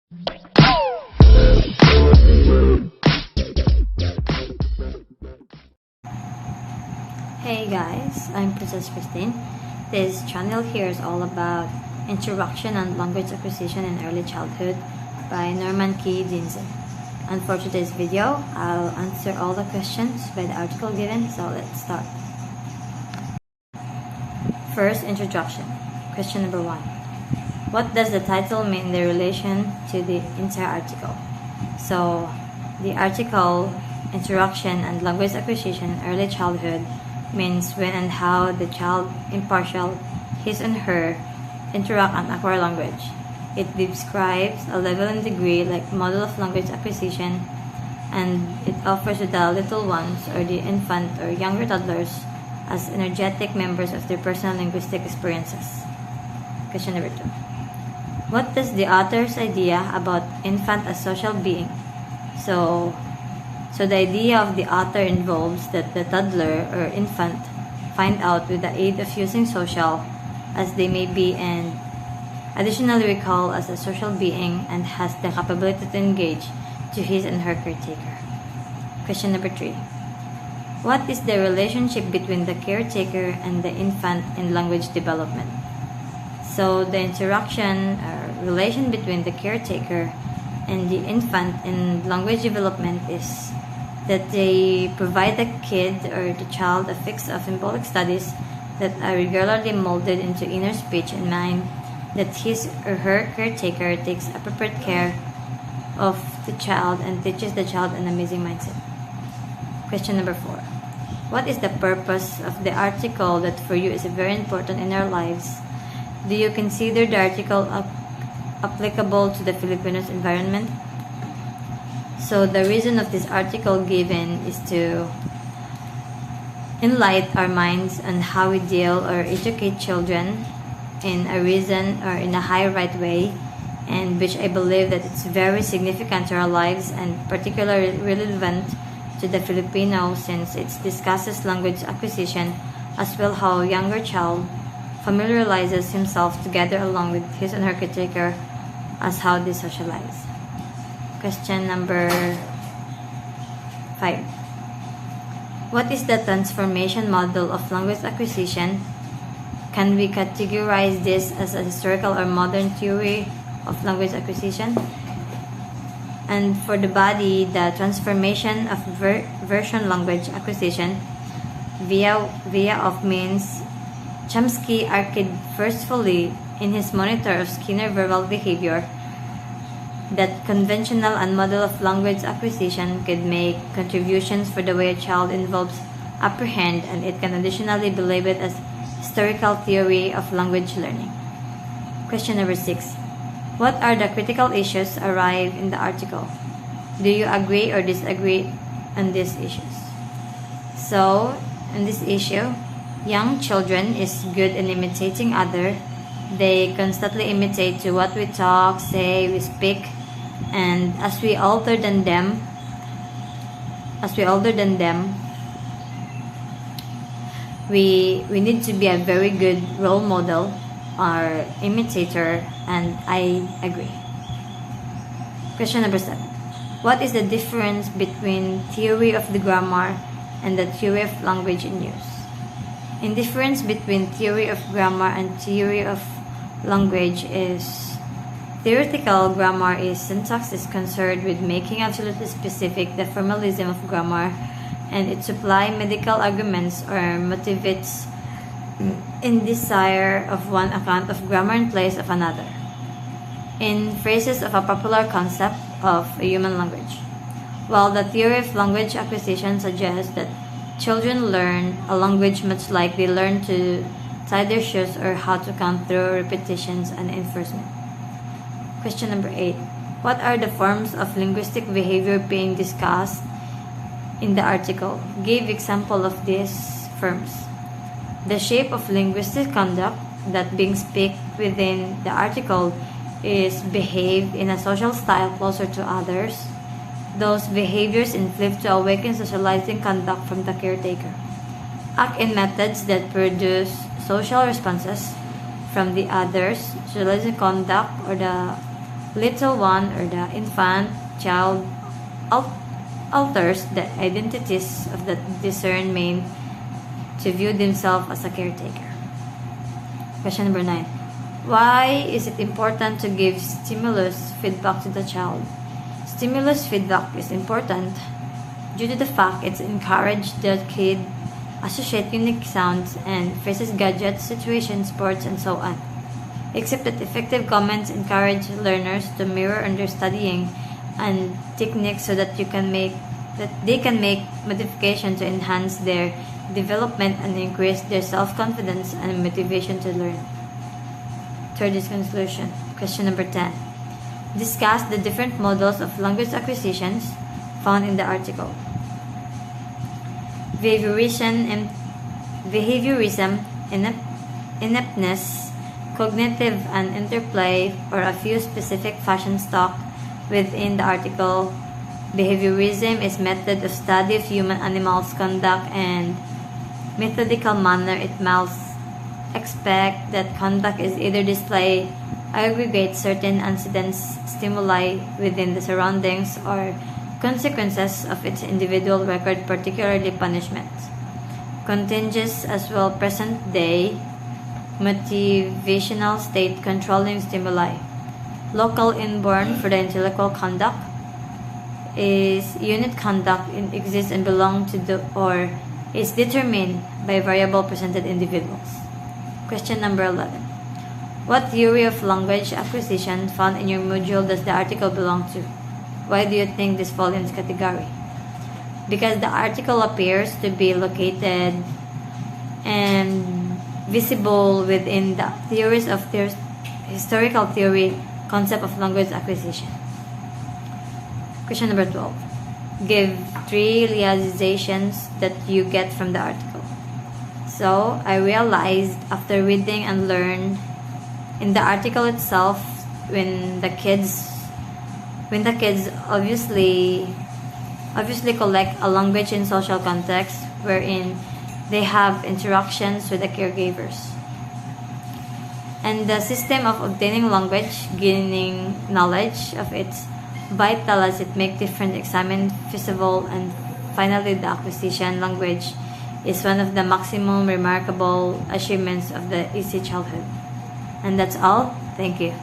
Hey guys, I'm Princess Christine. This channel here is all about Introduction and Language Acquisition in Early Childhood by Norman K. Denzin. And for today's video, I'll answer all the questions by the article given, so let's start. First, introduction. Question number 1. What does the title mean in relation to the entire article? So, the article, Introduction and Language Acquisition in Early Childhood, means when and how the child, impartial, his and her, interact and acquire language. It describes a level and degree like model of language acquisition, and it offers to the little ones or the infant or younger toddlers as energetic members of their personal linguistic experiences. Question number 2. What is the author's idea about infant as social being? So the idea of the author involves that the toddler or infant find out with the aid of using social as they may be and additionally recall as a social being and has the capability to engage to his and her caretaker. Question number 3. What is the relationship between the caretaker and the infant in language development? So the interaction or relation between the caretaker and the infant in language development is that they provide the kid or the child a fix of symbolic studies that are regularly molded into inner speech and mind, that his or her caretaker takes appropriate care of the child and teaches the child an amazing mindset. Question number 4. What is the purpose of the article that for you is very important in our lives? Do you consider the article applicable to the Filipinos environment? So the reason of this article given is to enlighten our minds on how we deal or educate children in a reason or in a high right way, and which I believe that it's very significant to our lives and particularly relevant to the Filipino since it discusses language acquisition as well how a younger child familiarizes himself together along with his and her caretaker as how they socialize. Question number 5. What is the transformation model of language acquisition? Can we categorize this as a historical or modern theory of language acquisition? And for the body, the transformation of version language acquisition via of means Chomsky argued forcefully in his monitor of Skinner verbal behavior that conventional and model of language acquisition could make contributions for the way a child involves apprehend, and it can additionally be labeled as historical theory of language learning. Question number 6. What are the critical issues arrived in the article? Do you agree or disagree on these issues? So, in this issue, young children is good in imitating other. They constantly imitate to what we talk, say, we speak, and as we older than them, we need to be a very good role model or imitator, and I agree. Question number 7. What is the difference between theory of the grammar and the theory of language in use? In difference between theory of grammar and theory of language is theoretical grammar is syntax is concerned with making absolutely specific the formalism of grammar, and it supply medical arguments or motivates in desire of one account of grammar in place of another in phrases of a popular concept of a human language, while the theory of language acquisition suggests that children learn a language much like they learn to tie their shoes or how to count through repetitions and enforcement. Question number 8. What are the forms of linguistic behavior being discussed in the article? Give example of these forms. The shape of linguistic conduct that being speak within the article is behave in a social style closer to others. Those behaviors inflict to awaken socializing conduct from the caretaker. Act in methods that produce social responses from the others, socializing conduct or the little one or the infant child alters the identities of the discernment to view themselves as a caretaker. Question number 9. Why is it important to give stimulus feedback to the child? Stimulus feedback is important due to the fact it encourages the kid associate unique sounds and phrases, gadgets, situations, sports, and so on. Except that effective comments encourage learners to mirror understanding and techniques so that they can make modifications to enhance their development and increase their self-confidence and motivation to learn. Third is conclusion. Question number 10. Discuss the different models of language acquisitions found in the article. Behaviorism, ineptness, cognitive and interplay, or a few specific fashion stock within the article. Behaviorism is method of study of human animals' conduct and methodical manner. It must expect that conduct is either display, aggregate certain incidents, stimuli within the surroundings, or consequences of its individual record, particularly punishment. Contingent as well present day motivational state controlling stimuli. Local inborn for the intellectual conduct is unit conduct exists and belong to the or is determined by variable presented individuals. Question number 11. What theory of language acquisition found in your module does the article belong to? Why do you think this falls in this category? Because the article appears to be located and visible within the theories of historical theory concept of language acquisition. Question number 12. Give 3 realizations that you get from the article. So, I realized after reading and learned in the article itself when the kids obviously collect a language in social context wherein they have interactions with the caregivers. And the system of obtaining language, gaining knowledge of its vital as it make different examined, feasible, and finally the acquisition language is one of the maximum remarkable achievements of the easy childhood. And that's all. Thank you.